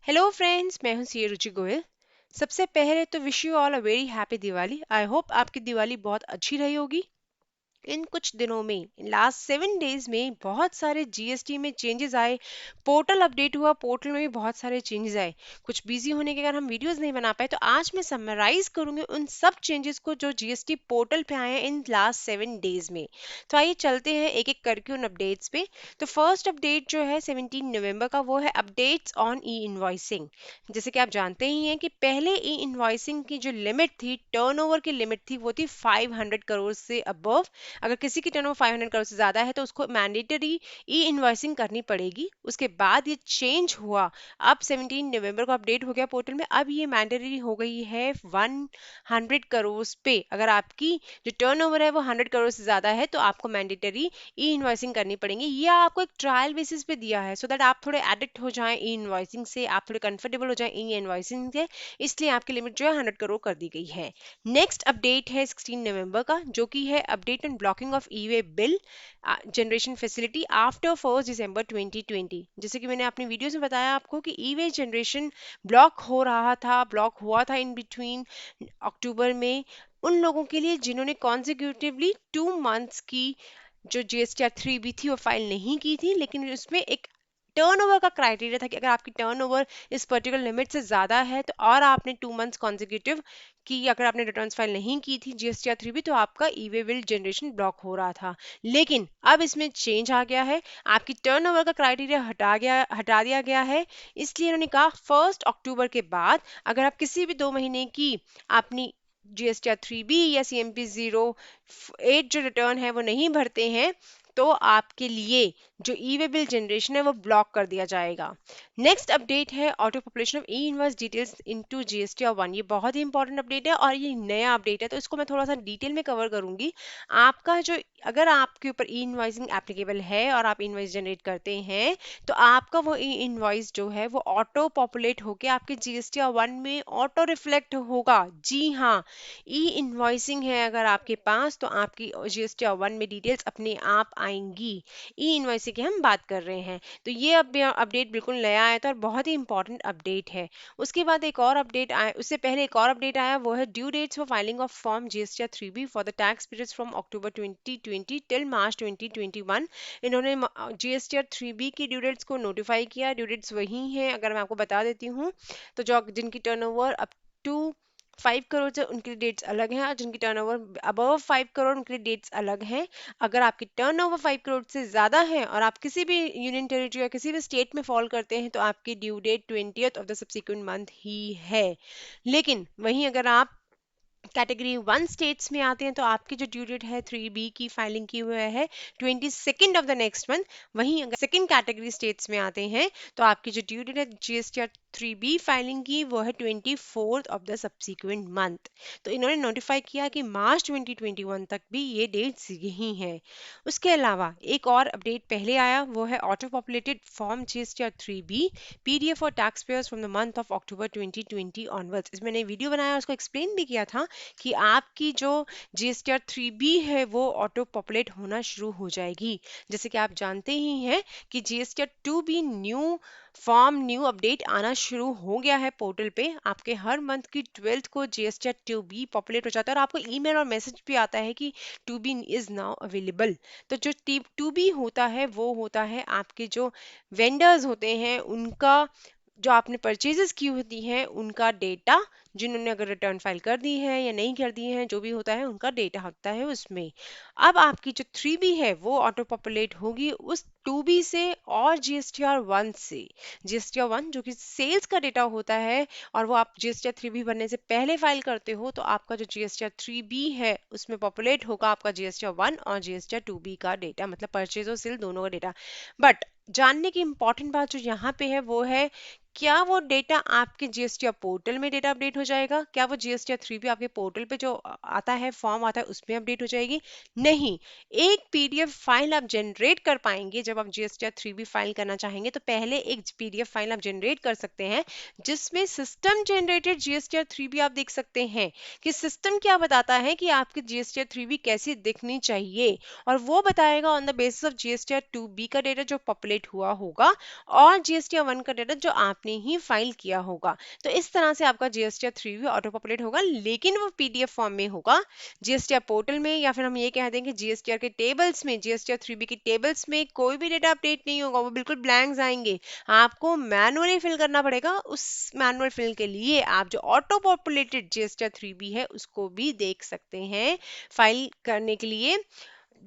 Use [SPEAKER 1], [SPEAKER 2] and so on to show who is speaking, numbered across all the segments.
[SPEAKER 1] Hello friends, मैं हूं सी रुचि गोयल। सबसे पहले तो wish you all a very happy Diwali. I hope आपकी दिवाली बहुत अच्छी रही होगी। इन कुछ दिनों में लास्ट 7 डेज में बहुत सारे जीएसटी में चेंजेस आए। पोर्टल अपडेट हुआ, पोर्टल में भी बहुत सारे चेंजेस आए। कुछ बिजी होने के कारण हम वीडियोस नहीं बना पाए, तो आज मैं समराइज करूंगी उन सब चेंजेस को जो जीएसटी पोर्टल पे आए हैं इन लास्ट 7 डेज में। तो आइए चलते हैं एक एक करके उन अपडेट्स पे। तो फर्स्ट अपडेट जो है 17 नवंबर का, वो है अपडेट्स ऑन ई इनवॉइसिंग। जैसे कि आप जानते ही हैं कि पहले ई इनवॉइसिंग की जो लिमिट थी, टर्नओवर की लिमिट थी, वो थी 500 करोड़ से अबव। अगर किसी की टर्नओवर 500 करोड़ से ज्यादा है तो उसको मैंडेटरी ई इनवॉइसिंग करनी पड़ेगी। उसके बाद ये चेंज हुआ। अब 17 नवंबर को अपडेट हो गया पोर्टल में। अब ये मैंडेटरी हो गई है 100 करोड़ पे। अगर आपकी जो टर्नओवर है वो 100 करोड़ से ज्यादा है तो आपको मैंडेटरी ई इनवॉइसिंग करनी पड़ेगी। ये आपको एक ट्रायल बेसिस पे दिया है, सो दैट आप थोड़े एडिक्ट हो जाएं ई इनवॉइसिंग से, आप थोड़े कंफर्टेबल हो जाएं ई इनवॉइसिंग से। इसलिए आपकी लिमिट जो है 100 करोड़ कर दी गई है। नेक्स्ट अपडेट है 16 नवंबर का, जो कि है update on blocking of E way bill generation facility after 1 दिसंबर 2020। जैसे कि मैंने अपनी वीडियोस में बताया आपको कि ई वे जनरेशन ब्लॉक हुआ था इन बिटवीन अक्टूबर में उन लोगों के लिए जिन्होंने कॉन्जिक्यूटिवली 2 मंथ्स की जो जीएसटीआर 3B थी वो फाइल नहीं की थी। लेकिन उसमें एक टर्नओवर का क्राइटेरिया था कि अगर आपकी टर्नओवर इस पर्टिकुलर लिमिट से ज्यादा है तो, और आपने 2 मंथ्स कॉन्जिक्यूटिव की अगर आपने रिटर्न्स फाइल नहीं की थी जीएसटीआर 3B, तो आपका ई वे बिल जनरेशन ब्लॉक हो रहा था। लेकिन अब इसमें चेंज आ गया है। आपकी टर्नओवर का क्राइटेरिया हटा दिया गया है। इसलिए इन्होंने कहा 1 अक्टूबर के बाद अगर आप किसी भी 2 महीने की अपनी जीएसटीआर 3B या CMP08 जो रिटर्न है वो नहीं भरते हैं तो आपके लिए जो ई वे बिल जनरेशन है वो ब्लॉक कर दिया जाएगा। नेक्स्ट अपडेट है auto population of E invoice details into GSTR 1। ये बहुत ही इंपॉर्टेंट अपडेट है और ये नया अपडेट है, तो इसको मैं थोड़ा सा डिटेल में कवर करूंगी। आपका जो, अगर आपके ऊपर ई इनवॉइसिंग एप्लीकेबल है और आप इनवॉइस जनरेट करते हैं तो आपका वो ई इनवॉइस जो है वो ऑटो पॉपुलेट होके आपके जीएसटीआर 1 में ऑटो रिफ्लेक्ट होगा। जी हाँ, ई इनवॉइसिंग है अगर आपके पास तो आपकी जीएसटीआर 1 में डिटेल्स अपने आप आएंगी। ई इनवॉइसिंग की हम बात कर रहे हैं। तो ये अपडेट बिल्कुल नया आया था और बहुत ही इंपॉर्टेंट अपडेट है। उसके बाद एक और अपडेट आया, उससे पहले एक और अपडेट आया, वो है due dates for filing of form GSTR 3B for the tax periods from October 2020 till March 2021। इन्होंने जीएसटीआर 3B की ड्यू डेट्स को नोटिफाई किया। ड्यू डेट्स वही हैं, अगर मैं आपको बता देती हूँ तो जो जिनकी टर्नओवर अप टू 5 करोड़ से उनकी डेट्स अलग हैं, और जिनकी टर्नओवर अबव 5 करोड़ उनकी डेट्स अलग हैं। अगर आपकी टर्नओवर 5 करोड़ से ज्यादा है और आप किसी भी यूनियन टेरिटरी या किसी भी स्टेट में फॉल करते हैं तो आपकी due date 20th of the subsequent month ही है। लेकिन वहीं अगर आप कैटेगरी 1 स्टेट्स में आते हैं तो आपकी जो ड्यू डेट है 3B की फाइलिंग की हुई है 22nd of the next month. वहीं अगर सेकंड कैटेगरी स्टेट्स में आते हैं तो आपकी जो ड्यू डेट है जीएसटीआर 3B फाइलिंग की वो है 24th of the subsequent month. तो इन्होंने नोटिफाई किया कि मार्च 2021 तक भी ये डेट्स यही हैं। उसके अलावा एक और अपडेट पहले आया, वो है auto populated form GSTR 3B PDF for tax payers from the month of October 2020 onwards. इसमें मैंने वीडियो बनाया, उसको एक्सप्लेन भी किया था कि आपकी जो जीएसटीआर 3B है वो ऑटो पॉपुलेट होना शुरू हो जाएगी। जैसे कि आप जानते ही हैं कि GSTR 2B new form new update आना शुरू हो गया है पोर्टल पे। आपके हर मंथ की 12th को जीएसटीआर 2B पॉपुलेट हो जाता है और आपको ईमेल और मैसेज भी आता है कि 2B इज नाउ अवेलेबल। तो जो 2B होता है वो होता है आपके जो वेंडर्स होते हैं उनका, जो आपने परचेजेस की होती हैं उनका डेटा, जिन्होंने अगर रिटर्न फाइल कर दी है या नहीं कर दी है, जो भी होता है उनका डेटा होता है उसमें। अब आपकी जो 3B है वो ऑटो पॉपुलेट होगी उस 2B से और जीएसटीआर 1 से। जीएसटीआर 1 जो कि सेल्स का डेटा होता है और वो आप जीएसटीआर 3B भरने से पहले फाइल करते हो, तो आपका जो जीएसटीआर 3B है उसमें पॉपुलेट होगा आपका जीएसटीआर 1 और जीएसटीआर 2B का डेटा, मतलब परचेज और सेल दोनों का डेटा। बट जानने की इंपॉर्टेंट बात जो यहाँ पे है वो है, क्या वो डेटा आपके जीएसटीआर पोर्टल में डेटा अपडेट हो जाएगा? क्या वो जीएसटीआर 3B आपके पोर्टल पे जो आता है फॉर्म आता है उसमें अपडेट हो जाएगी? नहीं। एक पीडीएफ फाइल आप जनरेट कर पाएंगे जब जब आप GSTR 3B फाइल करना चाहेंगे तो पहले एक PDF फाइल आप जनरेट कर सकते हैं जिसमें सिस्टम जनरेटेड GSTR 3B आप देख सकते हैं कि सिस्टम क्या बताता है कि आपकी GSTR 3B कैसी दिखनी चाहिए, और वो बताएगा on the basis of GSTR 2B का डेटा जो पॉपुलेट हुआ होगा और GSTR 1 का डेटा जो आपने ही फाइल किया होगा। तो इस तरह से आपका GSTR 3B ऑटो पॉपुलेट होगा, लेकिन वो PDF फॉर्म में होगा। GSTR पोर्टल में या फिर हम ये कह देंगे GSTR के टेबल्स में, GSTR 3B की टेबल्स में कोई भी डेटा अपडेट नहीं होगा, वो बिल्कुल ब्लैंक्स आएंगे। आपको मैनुअली फिल करना पड़ेगा। उस मैनुअल फिल के लिए आप जो ऑटो पॉपुलेटेड GSTR 3B है उसको भी देख सकते हैं। फाइल करने के लिए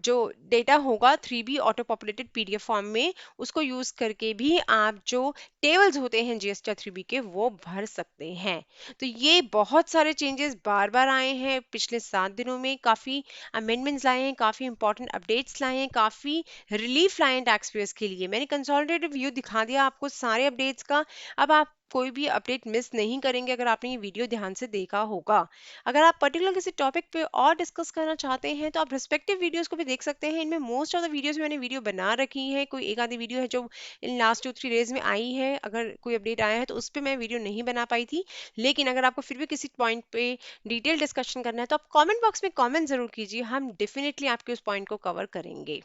[SPEAKER 1] जो डेटा होगा 3B auto populated PDF form में, उसको यूज करके भी आप जो टेबल्स होते हैं GSTR 3B के वो भर सकते हैं। तो ये बहुत सारे चेंजेस बार बार आए हैं पिछले 7 दिनों में, काफी अमेंडमेंट्स लाए हैं, काफी इंपॉर्टेंट अपडेट्स लाए हैं, काफी रिलीफ लाए हैं टैक्स पेयर्स के लिए। मैंने कंसोलिडेटेड व्यू दिखा दिया आपको सारे अपडेट्स का। अब आप कोई भी अपडेट मिस नहीं करेंगे अगर आपने ये वीडियो ध्यान से देखा होगा। अगर आप पर्टिकुलर किसी टॉपिक पे और डिस्कस करना चाहते हैं तो आप रिस्पेक्टिव वीडियोस को भी देख सकते हैं। इनमें मोस्ट ऑफ द वीडियोस मैंने वीडियो बना रखी है, कोई एक आधी वीडियो है जो इन लास्ट 2-3 डेज में आई है, अगर कोई अपडेट आया है तो उस पर मैं वीडियो नहीं बना पाई थी। लेकिन अगर आपको फिर भी किसी पॉइंट पे डिटेल डिस्कशन करना है तो आप कॉमेंट बॉक्स में कॉमेंट जरूर कीजिए, हम डेफिनेटली आपके उस पॉइंट को कवर करेंगे।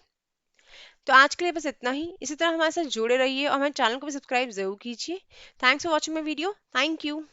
[SPEAKER 1] तो आज के लिए बस इतना ही। इसी तरह हमारे साथ जुड़े रहिए और हमारे चैनल को भी सब्सक्राइब जरूर कीजिए। Thanks for watching my video. Thank you.